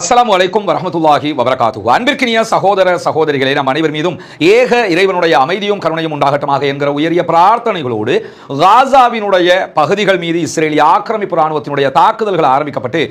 அஸ்ஸலாமு அலைக்கும் வரஹ்மத்துல்லாஹி வபரகாத்துஹு. அன்பிற்கினிய சகோதர சகோதரிகளே, நம் அனைவர் மீதும் ஏக இறைவனுடைய அமைதியும் கருணையும் உண்டாகட்டுமாக என்கிற உயரிய பிரார்த்தனைகளோடு காசாவினுடைய பகுதிகள் மீது இஸ்ரேலிய ஆக்கிரமிப்பு ராணுவத்தினுடைய தாக்குதல்கள் ஆரம்பிக்கப்பட்டு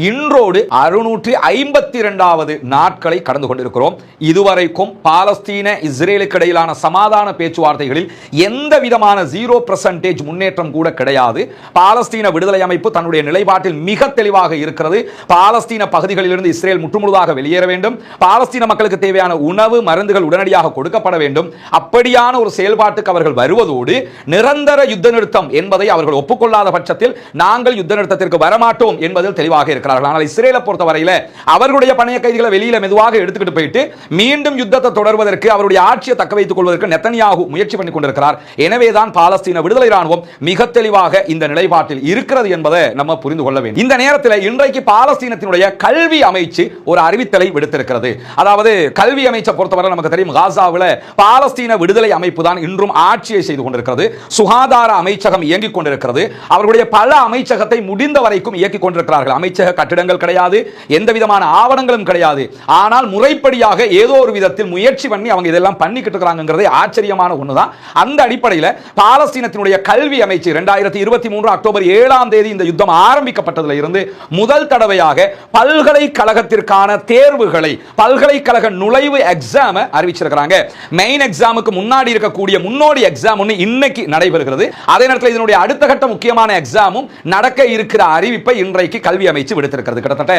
இன்றோடு 652வது நாட்களை கடந்து கொண்டிருக்கிறோம். இதுவரைக்கும் பாலஸ்தீன இஸ்ரேலுக்கு இடையிலான சமாதான பேச்சுவார்த்தைகளில் எந்த விதமான 0% முன்னேற்றம் கூட கிடையாது. பாலஸ்தீன விடுதலை அமைப்பு தன்னுடைய நிலைப்பாட்டில் மிக தெளிவாக இருக்கிறது. பாலஸ்தீன பகுதிகளிலிருந்து இஸ்ரேல் முற்றுமுழுதாக வெளியேற வேண்டும். பாலஸ்தீன மக்களுக்கு தேவையான உணவு மருந்துகள் உடனடியாக கொடுக்கப்பட வேண்டும். அப்படியான ஒரு செயல்பாட்டுக்கு அவர்கள் வருவதோடு நிரந்தர யுத்த நிறுத்தம் என்பதை அவர்கள் ஒப்புக்கொள்ளாத பட்சத்தில் நாங்கள் யுத்த நிறுத்தத்திற்கு வரமாட்டோம் என்பதில் தெளிவாக இருக்கிறார்கள். ஆனால் இஸ்ரேலை பொறுத்தவரையில் அவர்களுடைய பணைய கைதிகளை வெளியில மெதுவாக எடுத்துக்கிட்டு போயிட்டு மீண்டும் யுத்தத்தை தொடர்வதற்கு அவருடைய ஆட்சியை தக்க வைத்துக் கொள்வதற்கு நெத்தனியாகு முயற்சி பண்ணி கொண்டிருக்கிறார். எனவேதான் பாலஸ்தீன விடுதலை ராணுவம் மிக தெளிவாக இந்த நிலைப்பாட்டில் இருக்கிறது என்பதை நம்ம புரிந்து கொள்ள வேண்டும். இந்த நேரத்தில் இன்றைக்கு பாலஸ்தீனத்தினுடைய கல்வி அமைச்சு ஒரு அறிவித்தலை விடுத்திருக்கிறது. அதாவது கல்வி அமைச்சை பொறுத்தவரை நமக்கு தெரியும், காசாவில் பாலஸ்தீன விடுதலை அமைப்பு தான் இன்றும் ஆட்சியை செய்து கொண்டிருக்கிறது. சுகாதார அமைச்சகம் இயங்கிக் கொண்டிருக்கிறது. அவர்களுடைய பல அமைச்சகத்தை முடிந்த வரைக்கும் இயக்கிக் கொண்டிருக்கிறார்கள். அமைச்சக கட்டிடங்கள் கிடையாது, எந்த விதமான ஆவணங்களும் கிடையாது. ஆனால் முறைப்படியாக ஏதோ ஒரு விதத்தில் முயற்சி பண்ணி அவங்க இதெல்லாம் பண்ணிக்கிட்டு இருக்கிறாங்கிறதே ஆச்சரியமான ஒண்ணுதான். அந்த அடிப்படையில் பாலஸ்தீனத்தினுடைய கல்வி அமைச்சு 2023 அக்டோபர் 7ஆம் தேதி இந்த யுத்தம் ஆரம்பிக்கப்பட்டதில் இருந்து முதல் தடவையாக பல்கலைக்கழகத்திற்கான தேர்வுகளை, பல்கலைக்கழக நுழைவு எக்ஸாம் அறிவிச்சிருக்கிறாங்க. மெயின் எக்ஸாமுக்கு முன்னாடி இருக்கக்கூடிய முன்னோடி எக்ஸாம் ஒன்று இன்னைக்கு நடைபெறுகிறது. அதே நேரத்தில் இதனுடைய அடுத்த கட்ட முக்கியமான எக்ஸாமும் நடக்க இருக்கிற அறிவிப்பை இன்றைக்கு கல்வி அமைச்சு விடுத்திருக்கிறது. கிட்டத்தட்ட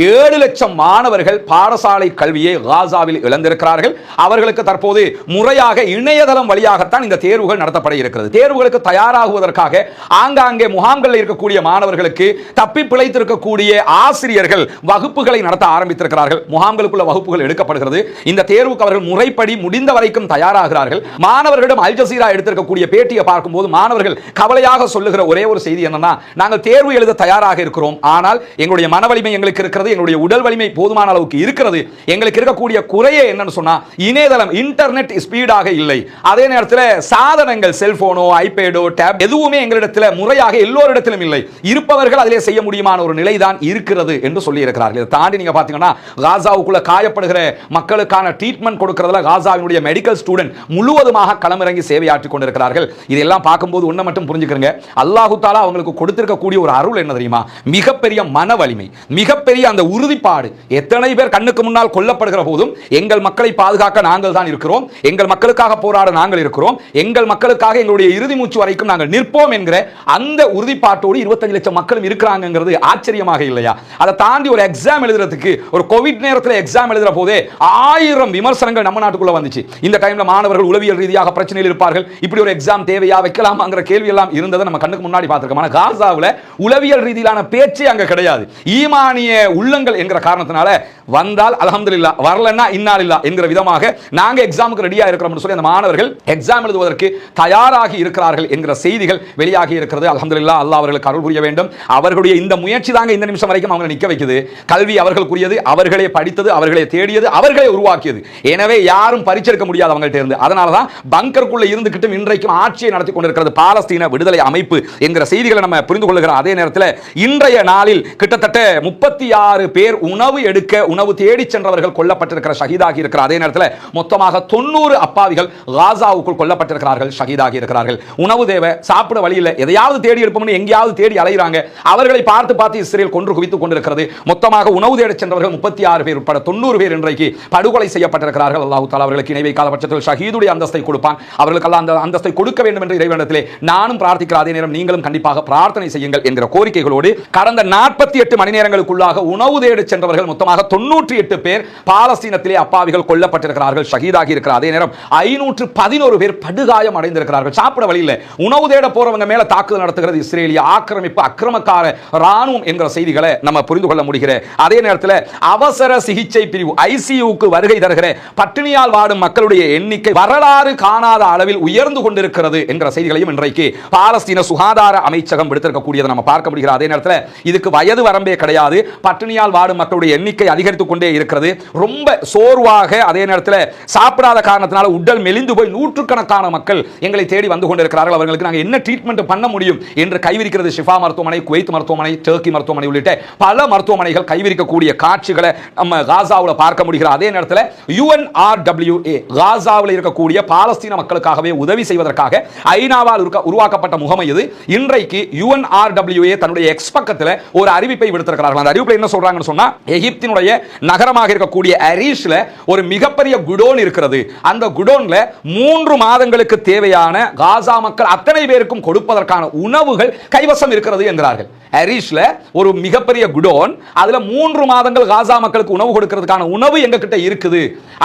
7 லட்சம் மாணவர்கள் பாடசாலை கல்வியை காசாவில் இழந்திருக்கிறார்கள். அவர்களுக்கு தற்போது முறையாக இணையதளம் வழியாகத்தான் இந்த தேர்வுகள் நடத்தப்பட இருக்கிறது. தேர்வுகளுக்கு தயாராகுவதற்காக ஆங்காங்கே முகாம்களில் இருக்கக்கூடிய மாணவர்களுக்கு தப்பி பிழைத்திருக்கக்கூடிய ஆசிரியர்கள் வகுப்புகளை நடத்த ஆரம்பித்திருக்கிறார்கள். முகாம்களுக்குள்ள வகுப்புகள் எடுக்கப்படுகிறது. இந்த தேர்வுக்கு அவர்கள் முறைப்படி முடிந்த வரைக்கும் தயாராகிறார்கள். மாணவர்களிடம் அல் ஜசீரா எடுத்திருக்கக்கூடிய பேட்டியை பார்க்கும்போது மாணவர்கள் கவலையாக சொல்லுகிற ஒரே ஒரு செய்தி என்னன்னா, நாங்கள் தேர்வு எழுத தயாராக இருக்கிறோம், ஆனால் எங்களுடைய மன வலிமை எங்களுக்கு இருக்கிறது, எங்களுடைய உடல் வலிமை போதுமான அளவுக்கு இருக்கிறது. எங்களுக்கு இருக்கக்கூடிய குறையே என்னன்னு சொன்னா இணையதளம், இன்டர்நெட் ஸ்பீடாக இல்லை. அதே நேரத்தில் சாதனங்கள், செல்போனோ ஐபேடோ டேப் எதுவுமே எங்களிடத்தில் முறையாக எல்லோரிடத்திலும் இல்லை. இருப்பவர்கள் அதிலே செய்ய முடியுமான ஒரு நிலைதான் இருக்கிறது என்று சொல்லி இருக்கிறார்கள். தாண்டி நீங்க பாத்தீங்கன்னா காசாவுக்குள்ள காயப்படுகிற மக்களுக்கான ட்ரீட்மெண்ட் கொடுக்கிறதுல காசாவினுடைய மெடிக்கல் ஸ்டூடெண்ட் முழுவதுமாக களமிறங்கி சேவையாற்றிக் கொண்டிருக்கிறார்கள். இதெல்லாம் பார்க்கும்போது ஒண்ணு மட்டும் புரிஞ்சுக்கிறங்க, அல்லாஹு தஆலா அவங்களுக்கு கொடுத்திருக்கக்கூடிய ஒரு அருள் என்ன தெரியுமா? மிகப்பெரிய மன வலிமை, மிகப்பெரிய அந்த உறுதிப்பாடு. எத்தனை பேர் கண்ணுக்கு முன்னால் கொல்லப்படுகிற போதும் எங்கள் மக்களை பாதுகாக்க நாங்கள் தான் இருக்கிறோம், எங்கள் மக்களுக்காக போராட நாங்கள் இருக்கிறோம், எங்கள் மக்களுக்காக எங்களுடைய இறுதி மூச்சு வரைக்கும் நாங்கள் நிற்போம் என்கிற அந்த உறுதிப்பாட்டோடு 25 லட்சம் மக்களும் இருக்கிறாங்கிறது ஆச்சரியமாக இல்லையா? அதை தாண்டி ஒரு எக்ஸாம் எழுதுறதுக்கு, ஒரு கோவிட் நேரத்தில் எக்ஸாம் எழுதுற போதே 1000 விமர்சனங்கள் நம்ம நாட்டுக்குள்ள வந்துச்சு. இந்த டைம்ல மாணவர்கள் உளவியல் ரீதியாக பிரச்சனையில் இருப்பார்கள். இப்படி ஒரு எக்ஸாம் தேவையா, வைக்கலாமாங்கிற கேள்வி எல்லாம் இருந்ததை நம்ம கண்ணுக்கு முன்னாடி பார்த்திருக்கோம். ஆனால் காசாவில் உளவியல் ரீதியிலான பேச்சே அங்க கிடையாது. ஈமானிய உள்ளங்கள் என்கிற காரணத்தினால வந்தால் அல்ஹம்துலில்லாஹ், வரலன்னா இன்னாலில்லாஹ் என்கிற விதமாக நாங்க எக்ஸாமுக்கு ரெடியா இருக்கிறோம் சொல்லி அந்த மாணவர்கள் எக்ஸாம் எழுதுவதற்கு தயாராகி இருக்கிறார்கள் என்கிற செய்திகள் வெளியாகி இருக்கிறது. அல்ஹம்துலில்லாஹ், அல்லாஹ் அவர்களுக்கு அருள் புரிய வேண்டும். அவர்களுடைய இந்த முயற்சி தாங்க இந்த நிமிஷம் வரைக்கும் அவங்க நிக்க வைக்குது. கல்வி அவர்களுக்குரியது, அவர்களே படித்தது, அவர்களே தேடியது, அவர்களே உருவாக்கியது. எனவே யாரும் பறிச்செடுக்க முடியாது அவங்கள்ட்ட இருந்து. அதனாலதான் பங்கருக்குள்ள இருந்துகிட்டு இன்றைக்கும் ஆட்சியை நடத்தி கொண்டிருக்கிறது பாலஸ்தீன விடுதலை அமைப்பு என்கிற செய்திகளை நம்ம புரிந்து கொள்ளுகிறோம். அதே நேரத்தில் இன்றைய நாளில் கிட்டத்தட்ட 36 பேர் உணவு எடுக்க, உணவு தேடி சென்றவர்கள் கொல்லப்பட்டிருக்கிற, ஷஹீதாகி இருக்கிற. அதே நேரத்தில் மொத்தமாக 90 அப்பாவிகள் காசாவுக்குள் கொல்லப்பட்டிருக்கிறார்கள், ஷஹீதாகி இருக்கிறார்கள். உணவு தேவை, சாப்பிட வழி இல்லை, எதையாவது தேடி எடுப்போம்னு எங்கேயாவது தேடி அலைகிறாங்க. அவர்களை பார்த்து பார்த்து இஸ்ரேல் கொன்று குவித்துக் கொண்டிருக்கிறது. மொத்தமாக உணவு தேடி சென்றவர்கள் 36 பேர் உட்பட 90 பேர் இன்றைக்கு படுகொலை செய்யப்பட்டிருக்கிறார்கள். அல்லாஹ் தஆலா அவர்களுக்கு இணை வைக்காத பட்சத்தில் ஷஹீதுடைய அந்தஸ்தை கொடுப்பான். அவர்களுக்கு அல்லாஹ் அந்த அந்தஸ்தை கொடுக்க வேண்டும் என்று இறைவனிடத்திலே நானும் பிரார்த்திக்கிற. அதே நேரம் நீங்களும் கண்டிப்பாக பிரார்த்தனை செய்யுங்கள் என்கிற கோரிக்கைகளோடு கடந்த 48 மணி நேரங்களுக்குள்ளாக உணவு தேடி சென்றவர்கள் மொத்தமாக 98 பேர் பாலஸ்தீனத்திலே அப்பாவிகள் கொல்லப்பட்டிருக்கிறார்கள், ஷஹீதாகி இருக்கிறார். அதே நேரம் 511 பேர் படுகாயம் அடைந்திருக்கிறார்கள். சாப்பிட வழி இல்லை. உணவு தேட போறவங்க மேல தாக்குதல் நடத்துகிறது இஸ்ரேலிய ஆக்கிரமிப்பு அக்கிரமக்கார ராணுவம் என்கிற செய்திகளை நம்ம புரிந்து கொள்ள முடிகிற. அதே நேரத்தில் அவசர சிகிச்சை பிரிவு ஐசியூக்கு வருகை தருகிற பட்டினியால் வாடும் மக்களுடைய எண்ணிக்கை வரலாறு காணாத அளவில் உயர்ந்து கொண்டிருக்கிறது என்கிற செய்திகளையும் இன்றைக்கு பாலஸ்தீன சுகாதார அமைச்சகம் விடுத்திருக்கக்கூடியதை நம்ம பார்க்க முடிகிறது. அதே நேரத்தில் இதுக்கு வயது வரம்பே கிடையாது. பட்டினியால் வாடும் மக்களுடைய எண்ணிக்கை அதிகரித்துக் கொண்டே இருக்கிறது. ரொம்ப சோர்வாக, அதே நேரத்தில் சாப்பிடாத காரணத்தினால உடல் மெலிந்து போய் நூற்றுக்கணக்கான மக்கள் எங்களை தேடி வந்து கொண்டிருக்கிறார்கள். அவர்களுக்கு நாங்கள் என்ன ட்ரீட்மெண்ட் பண்ண முடியும் என்று கைவிரிக்கிறது ஷிஃபா மருத்துவமனை, குவைத் மருத்துவமனை, டர்க்கி மருத்துவமனை உள்ளிட்ட பல மருத்துவமனைகள் கைவிரிக்க இருக்கக்கூடிய காட்சிகளை நம்ம காசாவில் பார்க்க முடிகிற அதே நேரத்தில் UNRWA காசாவில் இருக்கக்கூடிய பாலஸ்தீன மக்களுக்காகவே உதவி செய்வதற்காக ஐநாவால் உருவாக்கப்பட்ட முகமை இது. இன்றைக்கு UNRWA தன்னுடைய எக்ஸ் பக்கத்தில் ஒரு அறிவிப்பை விடுத்திருக்கிறார்கள். அந்த அறிவிப்பில் என்ன சொல்றாங்கன்னு சொன்னா, எகிப்தினுடைய நகரமாக இருக்கக்கூடிய அரீஷ்ல ஒரு மிகப்பெரிய குடோன் இருக்கிறது. அந்த குடோன்ல 3 மாதங்களுக்கு தேவையான காசா மக்கள் அத்தனை பேருக்கும் கொடுப்பதற்கான உணவுகள் கைவசம் இருக்கிறது என்கிறார்கள். அரீஷ்ல ஒரு மிகப்பெரிய குடோன், அதுல 3 மாதங்கள் காசா மக்களுக்கு உணவு கொடுக்கிறதுக்கான உணவு எங்க கிட்ட இருக்குது.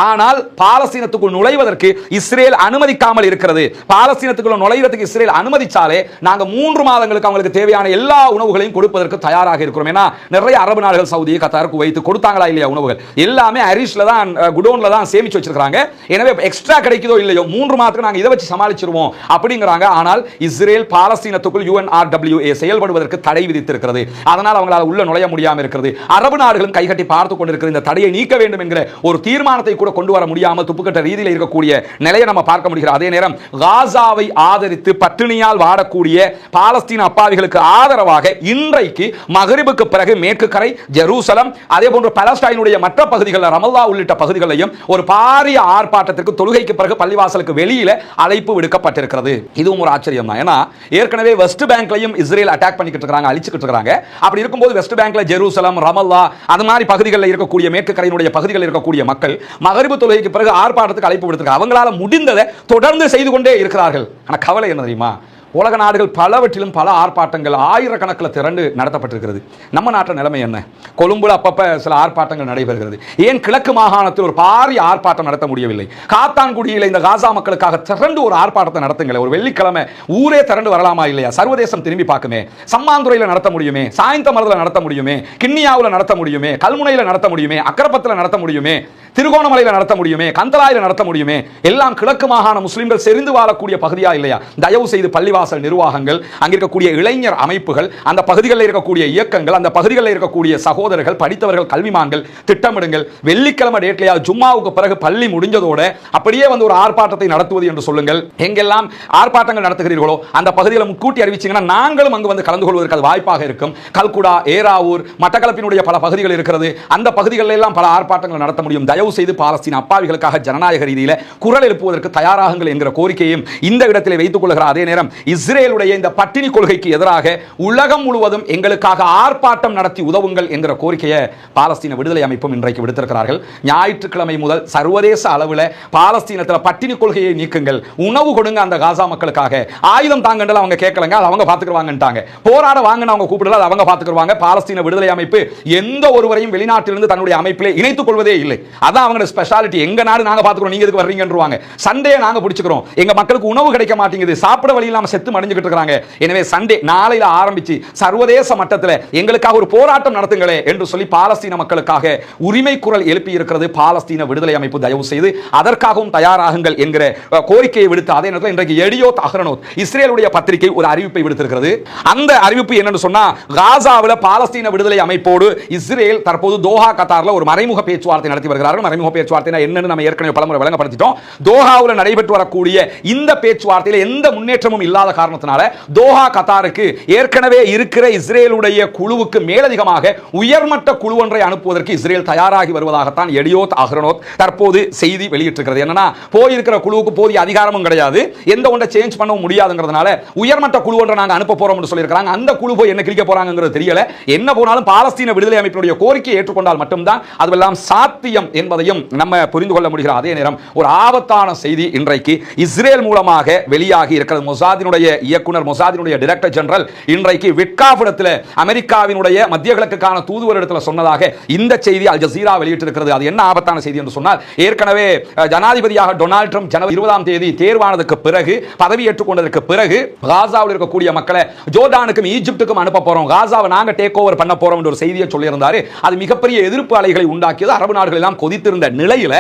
ஆனால் பாலஸ்தீனத்துக்குள் நுழைவதற்கு இஸ்ரேல் அனுமதிக்காமல் இருக்கிறது. பாலஸ்தீனத்துக்குள்ள நுழைவதற்கு இஸ்ரேல் அனுமதிச்சாலே நாங்க 3 மாதங்களுக்கு அவங்களுக்கு தேவையான எல்லா உணவுகளையும் கொடுப்பதற்கு தயாராக இருக்கிறோம். ஏன்னா நிறைய அரபு நாடுகள் சவுதி, கத்தார், குவைத் கொடுத்தாங்களா இல்லையா உணவுகள் எல்லாமே அரீஷ்ல தான் குடோன்ல தான் சேமிச்சு வச்சிருக்காங்க. எனவே எக்ஸ்ட்ரா கிடைக்குதோ இல்லையோ 3 மாதத்துக்கு நாங்க இதை வச்சு சமாளிச்சிருவோம் அப்படிங்கிறாங்க. ஆனால் இஸ்ரேல் பாலஸ்தீனத்துக்குள் UNRWA செயல்படுவதற்கு தடை விதித்திருக்கிறது. அதனால் அவங்களால உள்ள நுழைய முடியாமல் இருக்கிறது. அரபு நாடுகளும் கைகட்டி பார்த்துக் கொண்டிருக்கிறது. இந்த தடையை நீக்க வேண்டும் என்கிற ஒரு தீர்மானத்தை கூட கொண்டு வர முடியாமல் துப்புக்கட்ட ரீதியில் இருக்கக்கூடிய நிலையை நம்ம பார்க்க முடிகிறது. அதே நேரம் காசாவை ஆதரித்து பட்டினியால் வாடக்கூடிய பாலஸ்தீன அப்பாவிகளுக்கு ஆதரவாக இன்றைக்கு மகரிபுக்கு பிறகு மேற்கு கரை, ஜெருசலம், அதே போன்று பாலஸ்தீனுடைய மற்ற பகுதிகளில் ரமல்லா உள்ளிட்ட பகுதிகளையும் ஒரு பாரிய ஆர்ப்பாட்டத்திற்கு தொழுகைக்கு பிறகு பள்ளிவாசலுக்கு வெளியில அழைப்பு விடுக்கப்பட்டிருக்கிறது. இதுவும் ஒரு ஆச்சரியம் தான். ஏன்னா ஏற்கனவே வெஸ்ட் பேங்க்லையும் இஸ்ரேல் அட்டாக் பண்ணிக்கிட்டு இருக்காங்க, அழிச்சுக்கிட்டு இருக்காங்க. அப்படி இருக்கும்போது வெஸ்ட் பேங்க்ல ஜெருசலம், ரமல்லா அது மாதிரி பகுதிகளில் இருக்கக்கூடிய மேற்கு கரையினுடைய பகுதிகளில் இருக்கக்கூடிய மக்கள் மகரிபு தொழுகைக்கு பிறகு ஆர்ப்பாட்டத்துக்கு அழைப்பு விடுத்திருக்காங்க. அவங்களால முடிந்ததை தொடர்ந்து செய்து கொண்டே இருக்கிறார்கள். ஆனா கவலை என்ன தெரியுமா? உலக நாடுகள் பலவற்றிலும் பல ஆர்ப்பாட்டங்கள் ஆயிரக்கணக்கில் திரண்டு நடத்தப்பட்டிருக்கிறது. நம்ம நாட்டில் நிலைமை என்ன? கொழும்புல அப்பப்ப சில ஆர்ப்பாட்டங்கள் நடைபெறுகிறது. ஏன் கிழக்கு மாகாணத்தில் ஒரு பாரிய ஆர்ப்பாட்டம் நடத்த முடியவில்லை? காத்தான்குடியில் இந்த காசா மக்களுக்காக திரண்டு ஒரு ஆர்ப்பாட்டத்தை நடத்துங்களேன். ஒரு வெள்ளிக்கிழமை ஊரே திரண்டு வரலாமா இல்லையா? சர்வதேசம் திரும்பி பார்க்குமே. சம்மாந்துறையில் நடத்த முடியுமே, சாயந்தமரத்தில் நடத்த முடியுமே, கிண்ணியாவில் நடத்த முடியுமே, கல்முனையில் நடத்த முடியுமே, அக்கரப்பத்தில் நடத்த முடியுமே, திருகோணமலையில் நடத்த முடியுமே, கந்தலாயில் நடத்த முடியுமே. எல்லாம் கிழக்கு மாகாண முஸ்லிம்கள் செறிந்து வாழக்கூடிய பகுதியா இல்லையா? தயவு செய்து பள்ளிவாசல் நிர்வாகங்கள், அங்கிருக்கக்கூடிய இளைஞர் அமைப்புகள், அந்த பகுதிகளில் இருக்கக்கூடிய இயக்கங்கள், அந்த பகுதிகளில் இருக்கக்கூடிய சகோதரர்கள், படித்தவர்கள், கல்விமான்கள் திட்டமிடுங்கள். வெள்ளிக்கிழமை டேட்லையா ஜும்மாவுக்கு பிறகு பள்ளி முடிஞ்சதோட அப்படியே வந்து ஒரு ஆர்ப்பாட்டத்தை நடத்துவது என்று சொல்லுங்கள். எங்கெல்லாம் ஆர்ப்பாட்டங்கள் நடத்துகிறீர்களோ அந்த பகுதிகளை முன்கூட்டி அறிவிச்சீங்கன்னா நாங்களும் அங்கு வந்து கலந்து கொள்வதற்கு அது வாய்ப்பாக இருக்கும். கல்குடா, ஏராவூர், மட்டக்களப்பினுடைய பல பகுதிகள் இருக்கிறது. அந்த பகுதிகளில் எல்லாம் பல ஆர்ப்பாட்டங்கள் நடத்த முடியும். தயவு செய்து பாலஸ்தீன அப்பாவிகளுக்காக ஜனநாயக ரீதியில் குரல் எழுப்புவதற்கு தயாராகுங்கள் என்கிற கோரிக்கையும் இந்த இடத்தில் வைத்துக் கொள்கிறார். அதே நேரம் இஸ்ரேலுடைய இந்த பட்டினி கொள்கைக்கு எதிராக உலகம் முழுவதும் எங்களுக்காக ஆர்ப்பாட்டம் நடத்தி உதவுங்கள் என்கிற கோரிக்கையை பாலஸ்தீன விடுதலை அமைப்பும் இன்றைக்கு விடுத்திருக்கிறார்கள். ஞாயிற்றுக்கிழமை முதல் சர்வதேச அளவில் பாலஸ்தீனத்தில் பட்டினி கொள்கையை நீக்குங்கள், உணவு கொடுங்க அந்த காசா மக்களுக்காக, ஆயுதம் தாங்கண்டல அவங்க கேட்கலங்க, அது அவங்க பார்த்துக்குவாங்கன்ட்டாங்க. போராட வாங்கன்னு அவங்க கூப்பிடல, அது அவங்க பார்த்துக்குவாங்க. பாலஸ்தீன விடுதலை அமைப்பு எந்த ஒருவரையும் வெளிநாட்டிலிருந்து தன்னுடைய அமைப்பிலே இணைத்துக் கொள்வதே இல்லை. அதான் அவங்க ஸ்பெஷாலிட்டி. எங்க நாடு நாங்க பாத்துக்கிறோம், நீங்க எதுக்கு வர்றீங்கன்றுவாங்க. சண்டே நாங்க பிடிச்சுக்கிறோம், எங்க மக்களுக்கு உணவு கிடைக்க மாட்டேங்குது, சாப்பிட வழி இல்லாம செத்து மடிஞ்சுக்கிட்டு இருக்காங்க. எனவே சண்டே நாளையில ஆரம்பிச்சு சர்வதேச மட்டத்தில் எங்களுக்காக ஒரு போராட்டம் நடத்துங்களே என்று சொல்லி பாலஸ்தீன மக்களுக்காக உரிமை குரல் எழுப்பி இருக்கிறது பாலஸ்தீன விடுதலை அமைப்பு. தயவு செய்து அதற்காகவும் தயாராகுங்கள் என்கிற கோரிக்கையை விடுத்து அதே நேரத்தில் இன்றைக்கு எடியோத் அஹ்ரோனோத் இஸ்ரேலுடைய பத்திரிகை ஒரு அறிவிப்பை விடுத்திருக்கிறது. அந்த அறிவிப்பு என்னன்னு சொன்னா, காசாவில் பாலஸ்தீன விடுதலை அமைப்போடு இஸ்ரேல் தற்போது தோஹா கத்தார்ல ஒரு மறைமுக பேச்சுவார்த்தை நடத்தி வருகிறார்கள். மறைமுக பேச்சுவார்த்தை என்னன்னு நம்ம ஏற்கனவே பலமுறை விளங்கப்படுத்திட்டோம். தோஹாவில் நடைபெற்று வரக்கூடிய இந்த பேச்சுவார்த்தையில் எந்த முன்னேற்றமும் இல்லாத காரணத்தினால தோஹா கத்தாருக்கு ஏற்கனவே இருக்கிற இஸ்ரேலுடைய குழுவுக்கு மேலதிகமாக உயர்மட்ட குழு ஒன்றை அனுப்புவதற்கு இஸ்ரேல் தயாராகி வருவதாகத்தான் எடியோத் அஹ்ரோனோத் தற்போது செய்தி வெளியிட்டிருக்கிறது. என்னன்னா, போயிருக்கிற குழுவுக்கு போதிய அதிகாரமும் கிடையாது, எந்த ஒன்றை சேஞ்ச் பண்ணவும் முடியாதுங்கிறதுனால உயர்மட்ட குழு ஒன்றை நாங்கள் அனுப்ப போறோம் என்று சொல்லியிருக்காங்க. அந்த குழு போய் என்ன கிழிக்க போறாங்கிறது தெரியல. என்ன போனாலும் பாலஸ்தீன விடுதலை அமைப்பினுடைய கோரிக்கையை ஏற்றுக்கொண்டால் மட்டும்தான் அதுவெல்லாம் சாத்தியம் என்பதையும் நம்ம புரிந்து கொள்ள முடிகிற அதே நேரம் ஒரு ஆபத்தான செய்தி இன்றைக்கு இஸ்ரேல் மூலமாக வெளியாகி இருக்கிறது. மொசாதினுடைய இயக்குனர், மொசாதினுடைய டைரக்டர் ஜெனரல் இன்றைக்கு விட்காஃபிடத்தில் அமெரிக்காவினுடைய மத்திய கிழக்குக்கான தூதுவரிடத்தில் சொன்னதாக இந்த செய்தி அல் ஜசீரா வெளியிட்டிருக்கிறது. அது என்ன ஆபத்தான செய்தி என்று சொன்னால், ஏற்கனவே ஜனாதிபதியாக டொனால்ட் ட்ரம்ப் ஜனவரி 20ஆம் தேதி தேர்வானதுக்கு பிறகு, பதவி ஏற்றுக்கொண்டதற்கு பிறகு காசாவில் இருக்கக்கூடிய மக்களை ஜோர்டானுக்கும் ஈஜிப்டுக்கும் அனுப்ப போறோம், காசாவை நாங்க டேக் ஓவர் பண்ண போறோம் என்ற ஒரு செய்தியை சொல்லியிருந்தாரு. அது மிகப்பெரிய எதிர்ப்பு அலைகளை உண்டாக்கியது. அரபு நாடுகள் எல்லாம் கொதித்திருந்த நிலையில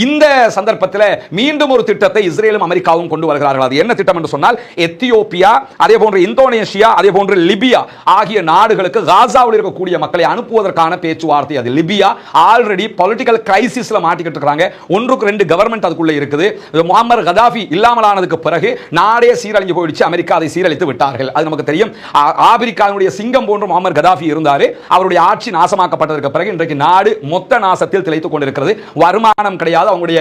இந்த சந்தர்ப்பத்தில் மீண்டும் ஒரு திட்டத்தை இஸ்ரேலும் அமெரிக்காவும் கொண்டு வருகிறார்கள். அது என்ன திட்டம் என்று சொன்னால், எத்தியோப்பியா, அதே போன்று இந்தோனேஷியா, அதே போன்று லிபியா ஆகிய நாடுகளுக்கு காசாவில் இருக்கக்கூடிய மக்களை அனுப்புவதற்கான பேச்சுவார்த்தை. அது லிபியா ஆல்ரெடி பொலிட்டிக்கல் கிரைசிஸ்ல மாட்டிக்கிட்டு இருக்காங்க. ஒன்றுக்கு ரெண்டு கவர்மெண்ட் அதுக்குள்ள இருக்குது. முஅம்மர் கதாஃபி இல்லாமலானதுக்கு பிறகு நாடே சீரழிஞ்சு போயிடுச்சு. அமெரிக்கா அதை சீரழித்து விட்டார்கள். அது நமக்கு தெரியும். ஆப்பிரிக்காவுடைய சிங்கம் போன்ற முஅம்மர் கதாஃபி இருந்தாரு. அவருடைய ஆட்சி நாசமாக்கப்பட்டதற்கு பிறகு இன்றைக்கு நாடு மொத்த நாசத்தில் திளைத்துக் கொண்டிருக்கிறது. வருமானம் கிடையாது. அவங்களுடைய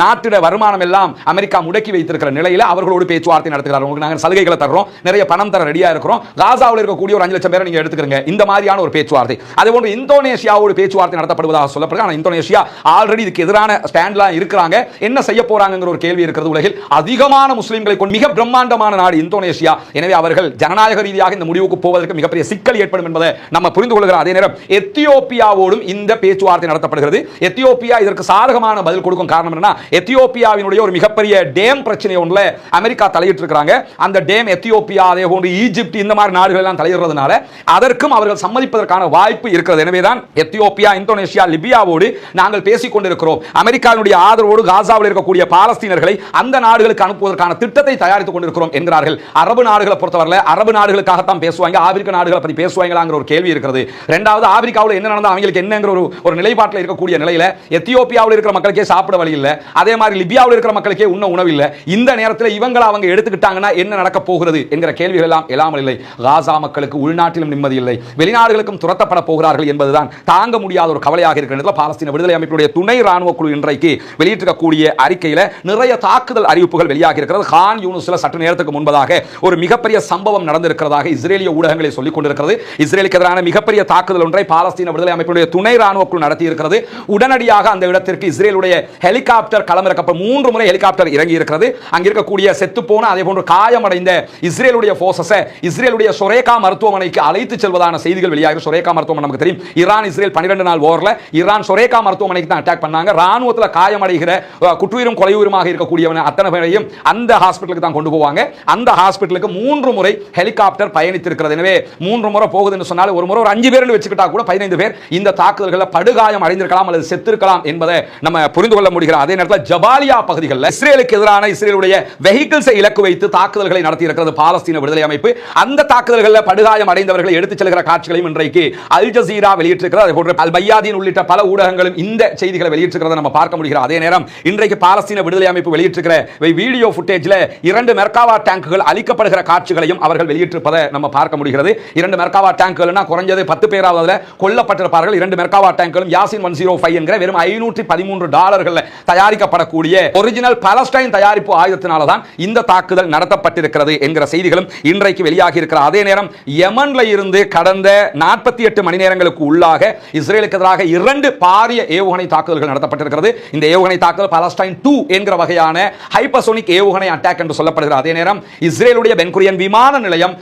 நாட்டிட வருமானம் எல்லாம் அமெரிக்கா முடக்கி வைத்திருக்கிற நிலையில் அவர்களோடு பேச்சுவார்த்தை நடத்துகிறார். உங்களுக்கு நாங்கள் சலுகைகளை தர்றோம், நிறைய பணம் தர ரெடியா இருக்கிறோம், காசாவில் இருக்கக்கூடிய ஒரு 5 லட்சம் பேரை நீங்க எடுத்துக்கிறீங்க, இந்த மாதிரியான ஒரு பேச்சுவார்த்தை. அதே போன்று இந்தோனேஷியாவோடு பேச்சுவார்த்தை நடத்தப்படுவதாக சொல்லப்படுகிறது. ஆனால் இந்தோனேஷியா ஆல்ரெடி இதுக்கு எதிரான ஸ்டாண்ட்லாம் இருக்கிறாங்க. என்ன செய்ய போறாங்கங்கிற ஒரு கேள்வி இருக்கிறது. உலகில் அதிகமான முஸ்லிம்களை கொண்டு மிக பிரம்மாண்டமான நாடு இந்தோனேஷியா. எனவே அவர்கள் ஜனநாயக ரீதியாக இந்த முடிவுக்கு போவதற்கு மிகப்பெரிய சிக்கல் ஏற்படும் என்பதை நம்ம புரிந்து கொள்கிறோம். அதே நேரம் எத்தியோப்பியாவோடும் இந்த பேச்சுவார்த்தை நடத்தப்படுகிறது. எத்தியோப்பியா இதற்கு சாதகமான பதில் கொடுக்கும். காரணம் என்னன்னா, எத்தியோப்பியாவினுடைய ஒரு மிகப்பெரிய டேம் பிரச்சனை ஒன்றுல அமெரிக்கா தலையிட்டு இருக்காங்க. அந்த டேம் எத்தியோப்பியா, அதே போன்று ஈஜிப்ட், இந்த மாதிரி நாடுகள் எல்லாம் தலையிடுறதுனால அதற்கும் அவர்கள் சம்மதிப்பதற்கான வாய்ப்பு இருக்கிறது. எனவேதான் எத்தியோப்பியா, இந்தோனேஷியா, லிபியாவோடு நாங்கள் பேசிக் கொண்டிருக்கிறோம். அமெரிக்காவுடைய ஆதரவோடு காசாவில் இருக்கக்கூடிய பாலஸ்தீனர்களை அந்த நாடுகளுக்கு அனுப்புவதற்கான திட்டத்தை தயாரித்துக் கொண்டிருக்கிறோம் என்கிறார்கள். அரபு நாடுகளை பொறுத்தவரை அரபு நாடுகளுக்காகத்தான் பேசுவாங்க, ஆப்பிரிக்க நாடுகளை பற்றி பேசுவாங்களாங்கிற ஒரு கேள்வி இருக்கிறது. இரண்டாவது, ஆப்பிரிக்காவில் என்ன நடந்தா அவங்களுக்கு என்னங்கிற ஒரு நிலைப்பாட்டில் இருக்கக்கூடிய நிலையில எத்தியோப்பியாவில் இருக்கிற மக்களுக்கே சாப்பிட வழி இல்ல, அதே மாதிரி லிபியாவில் இருக்கிற மக்களுக்கே உண்ண உணவு இல்ல. இந்த நேரத்தில் இவங்களை அவங்க எடுத்துக்கிட்டாங்கன்னா என்ன நடக்க போகிறது என்கிற கேள்விகள் எல்லாம் இல்லாமல் இல்லை. காசா மக்களுக்கு உள்நாட்டிலும் நிம்மதி இல்லை, வெளிநாடுகளுக்கும் துரத்தப்பட போகிறார்கள் என்பதுதான் தாங்க முடியாத ஒரு கவலையாக இருக்கிற பாலஸ்தீன விடுதலை அமைப்புடைய துணை ராணுவ குழு இன்றைக்கு வெளியிட்டிருக்கக்கூடிய அறிக்கையில் நிறைய தாக்குதல் அறிவிப்புகள் வெளியாகி இருக்கிறது. கான் யூனிஸ்ல சற்று நேரத்துக்கு முன்பதாக ஒரு மிகப்பெரிய சம்பவம் நடந்திருக்கிறதாக இஸ்ரேலிய ஊடகங்களை சொல்லிக் கொண்டிருக்கிறது. இஸ்ரேலுக்கு எதிரான மிகப்பெரிய தாக்குதல் ஒன்றை பாலஸ்தீன விடுதலை அமைப்புடைய துணை ராணுவ குழு நடத்தி இருக்கிறது. உடனடியாக அந்த இடத்திற்கு இஸ்ரேலுடைய ஹெலிகாப்டர் களமிறக்கப்பட்ட 3 முறை ஹெலிகாப்டர் இறங்கி இருக்கிறது. அங்க இருக்கக்கூடிய செத்து போன அதே போன்று காயமடைந்த இஸ்ரேலுடைய போர்சஸை இஸ்ரேலுடைய சொரேகா மருத்துவமனைக்கு அழைத்து செல்வதான செய்திகள் வெளியாகி. சொரேகா மருத்துவமனை நமக்கு தெரியும், ஈரான் இஸ்ரேல் 12 நாள் வார்ல ஈரான் சொரேகா மருத்துவமனைக்கு தான் அட்டாக் பண்ணாங்க. ராணுவத்தில் காயமடைகிற குற்றுயிரும் கொலையுயிருமாக இருக்கக்கூடியவன அத்தனை பேரையும் அந்த ஹாஸ்பிட்டலுக்கு தான் கொண்டு போவாங்க. அந்த ஹாஸ்பிட்டலுக்கு 3 முறை ஹெலிகாப்டர் பயணித்திருக்கிறது. எனவே 3 முறை போகுதுன்னு சொன்னால் ஒரு முறை ஒரு 5 பேர் வச்சுக்கிட்டா கூட 15 பேர் இந்த தாக்குதல்களில் படுகாயம் அடைந்திருக்கலாம் அல்லது செத்திருக்கலாம் என்பதை நம்ம புரிந்து கொள்ள முடிகிறது. அதே நேரத்தில் ஜபாலியா பகுதிகளில் இஸ்ரேலுக்கு எதிரான இஸ்ரேலுடைய வெஹிக்கிள்ஸை இலக்கு வைத்து தாக்குதல்களை நடத்தி இருக்கிறது பாலஸ்தீன விடுதலை அமைப்பு. அந்த தாக்குதல்களில் படுகாயம் அடைந்தவர்களை எடுத்துச் செல்கிற காட்சிகளையும் இன்றைக்கு அல் ஜசீரா வெளியிட்டிருக்கிறது. அதே போன்று அல் பையாதீன் உள்ளிட்ட பல ஊடகங்களும் இந்த செய்திகளை வெளியிட்டிருக்கிறத நம்ம பார்க்க முடிகிறது. அதே நேரம் இன்றைக்கு பாலஸ்தீன விடுதலை அமைப்பு வெளியிட்டிருக்கிற வீடியோ ஃபுட்டேஜில் 2 மெர்காவா டேங்குகள் அழிக்கப்படுகிற காட்சிகளையும் அவர்கள் வெளியிட்டிருப்பதை நம்ம பார்க்க முடிகிறது. 2 மெர்காவா டேங்குகள்னா குறைஞ்சது 10 பேராவது கொல்லப்பட்டிருப்பார்கள். 2 மெர்காவா டேங்குகளும் யாசின் 105 என்கிற வெறும் $513 தயாரிக்கப்படக்கூடிய ஒரிஜினல் பாலஸ்டைன் தயாரிப்பு ஆயுதத்தினால தான் இந்த தாக்குதல் நடத்தப்பட்டிருக்கிறது என்கிற செய்திகளும் இன்றைக்கு வெளியாகி இருக்கிற. அதே நேரம் யமன்ல இருந்து கடந்த 48 மணி நேரங்களுக்கு உள்ளாக இஸ்ரேலுக்கு எதிராக 2 பாரிய ஏவுகணை தாக்குதல்கள் நடத்தப்பட்டிருக்கிறது. இந்த ஏவுகணை தாக்குதல் பாலஸ்டைன் 2 என்கிற வகையான ஹைப்பர்சோனிக் ஏவுகணை அட்டாக் என்று சொல்லப்படுகிறது. அதே நேரம் இஸ்ரேலுடைய பென்குரியன் விமான நிலையம்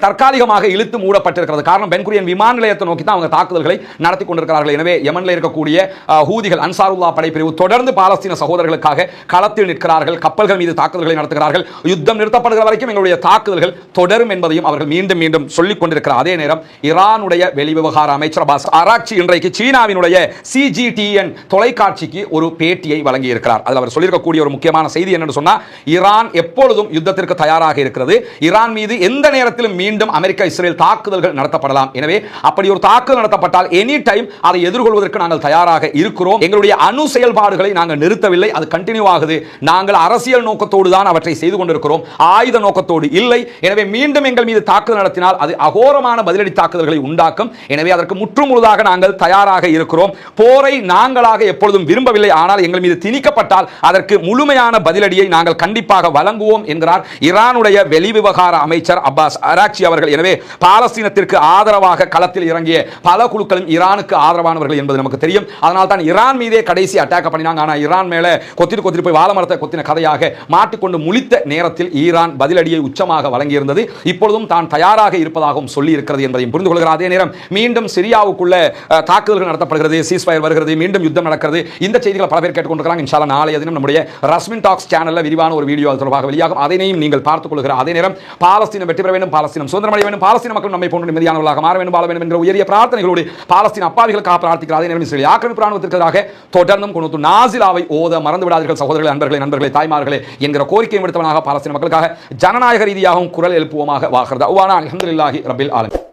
தற்காலிகமாக இழுத்து மூடப்பட்டிருக்கிறது. காரணம், பென்குரியன் விமான நிலையத்தை நோக்கி தான் அவங்க தாக்குதல்களை நடத்தி கொண்டிருக்கிறார்கள். எனவே யமன்ல இருக்கக்கூடிய ஹூதிகள், அன்சாருல்லா படைப்பிரிவு தொடர்ந்து பாலஸ்தீன சகோதரர்களுக்காக களத்தில் நிற்கிறார்கள். கப்பல்கள் மீது தாக்குதல்களை நடத்துகிறார்கள். யுத்தம் நிறுத்தப்படுகிற வரைக்கும் எங்களுடைய தாக்குதல்கள் தொடரும் என்பதையும் அவர்கள் மீண்டும் மீண்டும் சொல்லிக் கொண்டிருக்கிறார். அதே நேரம் ஈரானுடைய வெளிவிவகார அமைச்சர் அப்பாஸ் அராக்சி இன்றைக்கு சீனாவினுடைய CGTN தொலைக்காட்சிக்கு ஒரு பேட்டியை வழங்கி இருக்கிறார். அதில் அவர் சொல்லியிருக்கக்கூடிய ஒரு முக்கியமான செய்தி என்னன்னு சொன்னா, ஈரான் எப்பொழுதும் யுத்தத்திற்கு தயாராக இருக்கிறது. ஈரான் மீது எந்த நேரத்திலும் மீண்டும் அமெரிக்கா இஸ்ரேல் தாக்குதல்கள் நடத்தப்படலாம். எனவே அப்படி ஒரு தாக்குதல் நடத்தப்பட்டால் எனி டைம் அதை எதிர்கொள்வதற்கு நாங்கள் தயாராக இருக்கிறோம். எங்களுடைய அணு செயல்பாடுகளை நாங்கள் நிறுத்தவில்லை, அது கண்டினியூ ஆகுது. நாங்கள் அரசியல் நோக்கத்தோடு தான் அவற்றை செய்து கொண்டிருக்கிறோம், ஆயுத நோக்கத்தோடு இல்லை. எனவே மீண்டும் எங்கள் மீது தாக்குதல் நடத்தினால் அது அகோரமான பதிலடி தாக்குதல்களை உண்டாக்கும். எனவே அதற்கு முற்றுமுழுதாக நாங்கள் தயாராக இருக்கிறோம். போரை நாங்களாக எப்பொழுதும் விரும்பவில்லை, ஆனால் எங்கள் மீது திணிக்கப்பட்டால் அதற்கு முழுமையான பதிலடியை நாங்கள் கண்டிப்பாக வழங்குவோம் என்கிறார் ஈரானுடைய வெளிவிவகார அமைச்சர் அப்பாஸ் அராக்சி அவர்கள். எனவே பாலஸ்தீனத்திற்கு ஆதரவாக களத்தில் இறங்கிய பல குழுக்களும் ஈரானுக்கு ஆதரவானவர்கள் என்பது நமக்கு தெரியும். அதனால் தான் ஈரான் மீதே கடைசி அட்டாக் பண்ணினாங்க. ஆனால் ஈரான் மேல கொத்திட்டு போய் வாழமரத்தை கொத்தின கதையாக மாட்டிக்கொண்டு முழித்த நேரத்தில் ஈரான் பதிலடியை உச்சமாக வழங்கியிருந்தது. இப்பொழுதும் தான் தயாராக இருப்பதாகவும் சொல்லி இருக்கிறது என்பதையும் புரிந்து கொள்கிறார். அதே நேரம் மீண்டும் சிரியாவுக்குள்ள தாக்குதல்கள் நடத்தப்படுகிறது, சீஸ்ஃபயர் வருகிறது, மீண்டும் யுத்தம் நடக்கிறது. இந்த செய்திகளை பல பேர் கேட்டுக்கொண்டிருக்கிறாங்க. இன்ஷா அல்லாஹ் நாளைய தினம் நம்முடைய ரஸ்மின் டாக்ஸ் சேனல்ல விரிவான ஒரு வீடியோ தொடர்பாக வெளியாகும். அதனையும் நீங்கள் பார்த்துக் கொள்கிறார். அதே நேரம் பாலஸ்தீனம் வெற்றி பெற வேண்டும், பாலஸ்தீனம் சுதந்திரம் அடைய வேண்டும், பாலஸ்தீன மக்கள் நம்மை போன்ற நிம்மதியானவர்களாக மாற வேண்டும், வாழ வேண்டும் என்ற உயரிய பிரார்த்தனைகளோடு பாலஸ்தீன அப்பாவிகளுக்காக பிரார்த்திக்கிறார். அதே நேரம் இஸ்ரேல் ஆக்கிரமிப்பு ராணுவத்திற்கு எதிராக தொடர்ந்தும் குனூத்து நாசிலாவை ஓத மறந்து விடாதீர்கள் சகோதரர்களே, நண்பர்களே, தாய்மார்களே என்கிற கோரிக்கையை விடுத்தவனாக பாலஸ்தீன மக்களுக்காக ஜனநாயக ரீதியாகவும் குரல் எழுப்புவோமாக. வாகிறது அல்ஹம்துலில்லாஹி ரப்பில் ஆலமீன்.